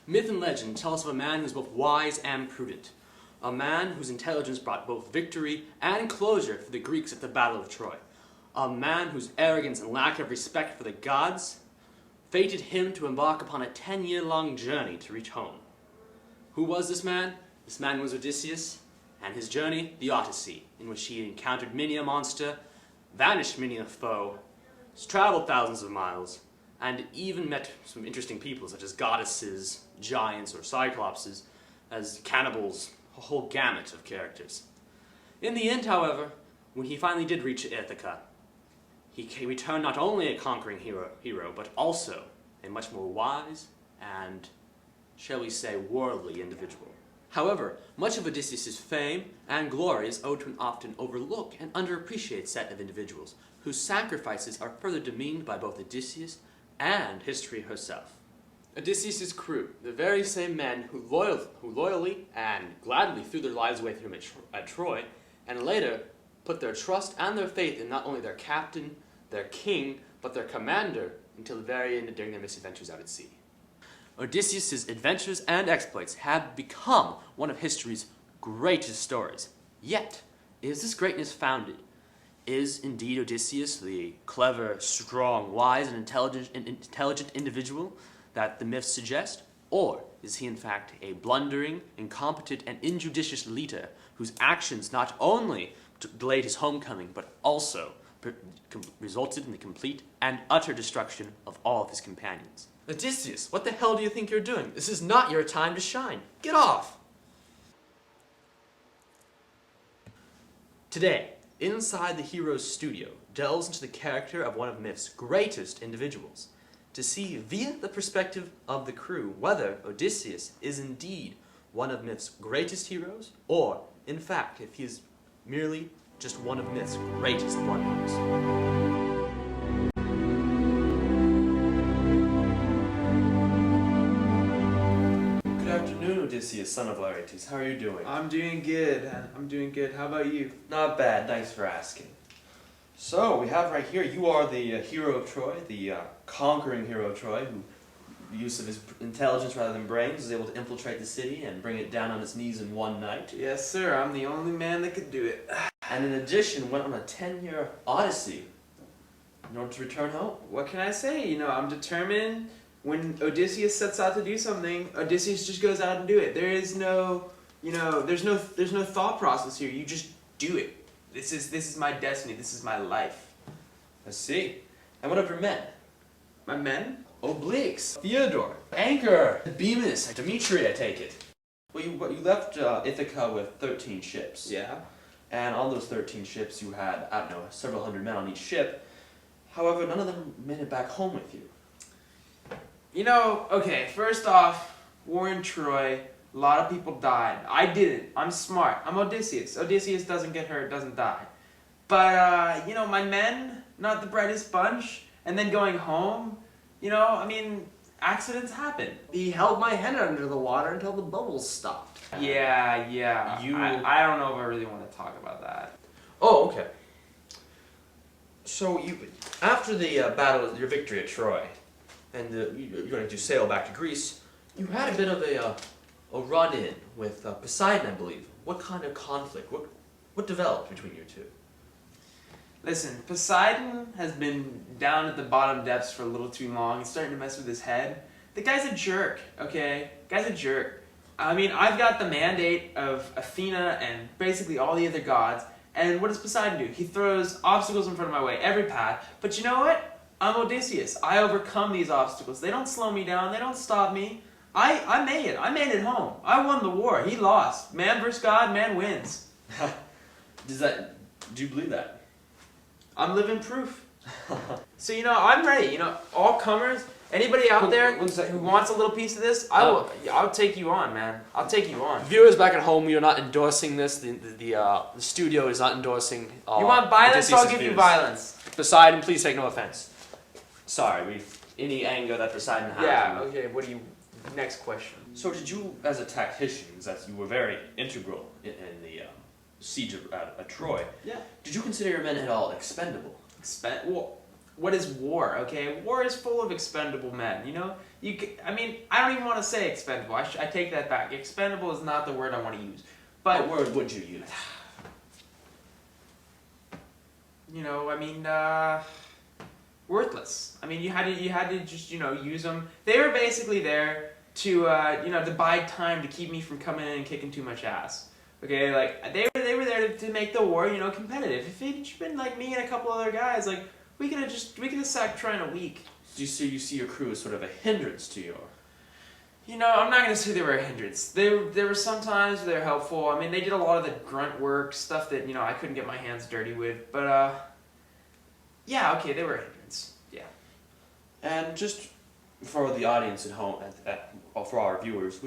Myth and legend tell us of a man who is both wise and prudent. A man whose intelligence brought both victory and closure for the Greeks at the Battle of Troy. A man whose arrogance and lack of respect for the gods fated him to embark upon a 10-year-long journey to reach home. Who was this man? This man was Odysseus, and his journey, the Odyssey, in which he encountered many a monster, vanished many a foe, traveled thousands of miles, and even met some interesting people such as goddesses, giants, or cyclopses, as cannibals, a whole gamut of characters. In the end, however, when he finally did reach Ithaca, he returned not only a conquering hero, but also a much more wise and, shall we say, worldly individual. However, much of Odysseus' fame and glory is owed to an often overlooked and underappreciated set of individuals, whose sacrifices are further demeaned by both Odysseus and history herself. Odysseus' crew, the very same men who loyally and gladly threw their lives away for him at Troy, and later put their trust and their faith in not only their captain, their king, but their commander until the very end during their misadventures out at sea. Odysseus' adventures and exploits have become one of history's greatest stories. Yet, is this greatness founded? Is indeed Odysseus the clever, strong, wise, and intelligent individual that the myths suggest? Or is he in fact a blundering, incompetent, and injudicious leader whose actions not only delayed his homecoming, but also resulted in the complete and utter destruction of all of his companions? Odysseus, what the hell do you think you're doing? This is not your time to shine. Get off! Today, Inside the Hero's Studio delves into the character of one of myth's greatest individuals, to see via the perspective of the crew whether Odysseus is indeed one of myth's greatest heroes, or, in fact, if he is merely just one of myth's greatest blunders. Good afternoon, Odysseus, son of Laertes. How are you doing? I'm doing good. How about you? Not bad, thanks for asking. So, we have right here, you are the hero of Troy, the conquering hero of Troy, who, with the use of his intelligence rather than brains, was able to infiltrate the city and bring it down on its knees in one night. Yes, sir. I'm the only man that could do it. And in addition, went on a 10-year odyssey in order to return home. What can I say? I'm determined. When Odysseus sets out to do something, Odysseus just goes out and do it. There is no, there's no thought process here. You just do it. This is my destiny. This is my life. I see. And what of your men? My men? Obliques, Theodore, Anchor, Bemis, Dimitri, I take it. Well, you left Ithaca with 13 ships. Yeah. And on those 13 ships, you had, several hundred men on each ship. However, none of them made it back home with you. Okay, first off, war in Troy, a lot of people died. I didn't. I'm smart. I'm Odysseus. Odysseus doesn't get hurt, doesn't die. But, my men, not the brightest bunch, and then going home, accidents happen. He held my head under the water until the bubbles stopped. Yeah. I don't know if I really want to talk about that. Oh, okay. So after the battle, your victory at Troy, and you're going to sail back to Greece, you had a bit of a run-in with Poseidon, I believe. What kind of conflict? What developed between you two? Listen, Poseidon has been down at the bottom depths for a little too long. He's starting to mess with his head. The guy's a jerk, okay? Guy's a jerk. I've got the mandate of Athena and basically all the other gods, and what does Poseidon do? He throws obstacles in front of my way, every path. But you know what? I'm Odysseus. I overcome these obstacles. They don't slow me down. They don't stop me. I made it. I made it home. I won the war. He lost. Man versus God, man wins. Do you believe that? I'm living proof. So, I'm ready. All comers, anybody out there who wants a little piece of this, I'll take you on, man. I'll take you on. Viewers back at home, we are not endorsing this. The studio is not endorsing you want violence? I'll give you violence. Poseidon, please take no offense. Sorry, any anger that Poseidon has. Yeah, okay, next question. So did you, as a tactician, that you were very integral in the siege of Troy, yeah. Did you consider your men at all expendable? What is war, okay? War is full of expendable men, I mean, I don't even want to say expendable. I take that back. Expendable is not the word I want to use. But what word would you use? You know, I mean, worthless. I mean, you had to just, you know, use them. They were basically there to, you know, to buy time to keep me from coming in and kicking too much ass. Okay, like, they were there to make the war, you know, competitive. If it had just been like me and a couple other guys, like, we could have sacked Troy in a week. Do you see your crew as sort of a hindrance to your... You know, I'm not going to say they were a hindrance. There were some times where they were helpful. I mean, they did a lot of the grunt work, stuff that, you know, I couldn't get my hands dirty with. But, yeah, okay, they were a hindrance. Yeah. And just for the audience at home, or for our viewers,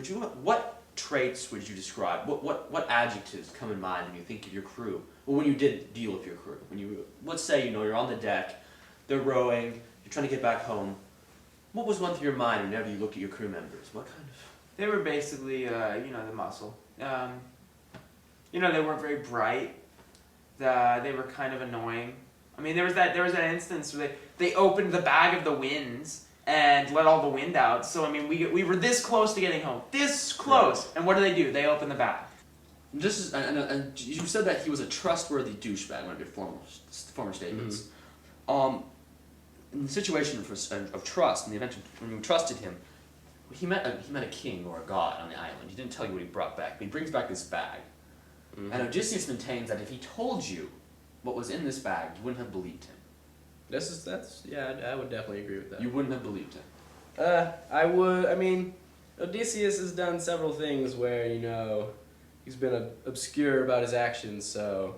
what traits would you describe? What adjectives come in mind when you think of your crew? Well, when you did deal with your crew, let's say, you know, you're on the deck, they're rowing, you're trying to get back home. What was one through your mind whenever you look at your crew members? What kind of... They were basically, you know, the muscle. You know, they weren't very bright. They were kind of annoying. I mean, there was that instance where they opened the bag of the winds and let all the wind out. So I mean, we were this close to getting home, this close. Right. And what do? They open the bag. And you said that he was a trustworthy douchebag. One of your former statements. Mm-hmm. In the situation of trust, in the event when you trusted him, he met a king or a god on the island. He didn't tell you what he brought back, but he brings back this bag. Mm-hmm. And Odysseus maintains that if he told you what was in this bag, you wouldn't have believed him. I would definitely agree with that. You wouldn't have believed him. I would. I mean, Odysseus has done several things where, you know, he's been obscure about his actions, so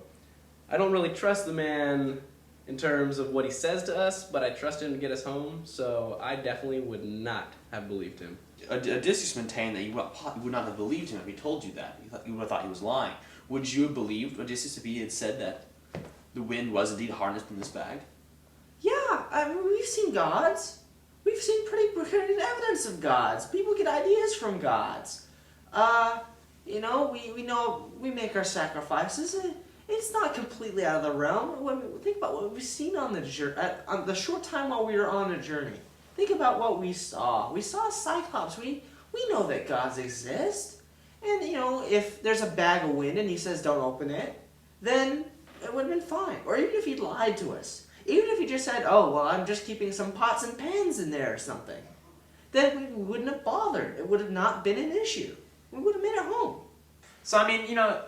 I don't really trust the man in terms of what he says to us, but I trust him to get us home, so I definitely would not have believed him. Odysseus maintained that you would not have believed him if he told you that. You would have thought he was lying. Would you have believed Odysseus if he had said that the wind was indeed harnessed in this bag? Yeah, I mean, we've seen gods. We've seen pretty good evidence of gods. People get ideas from gods. You know, we make our sacrifices. It's not completely out of the realm. When we think about what we've seen on the short time while we were on a journey. Think about what we saw. We saw Cyclops. We know that gods exist. And, you know, if there's a bag of wind and he says don't open it, then it would have been fine. Or even if he lied to us. Even if he just said, oh, well, I'm just keeping some pots and pans in there or something. Then we wouldn't have bothered. It would have not been an issue. We would have made it home. So, I mean, you know,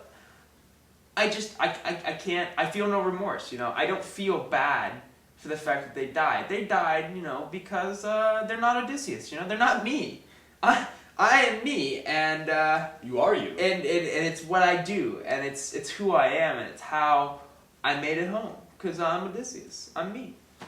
I can't, I feel no remorse, you know. I don't feel bad for the fact that they died. They died, you know, because they're not Odysseus, you know. They're not me. I am me, and... you are you. And it's what I do, and it's who I am, and it's how I made it home. Because I'm Odysseus. I'm me.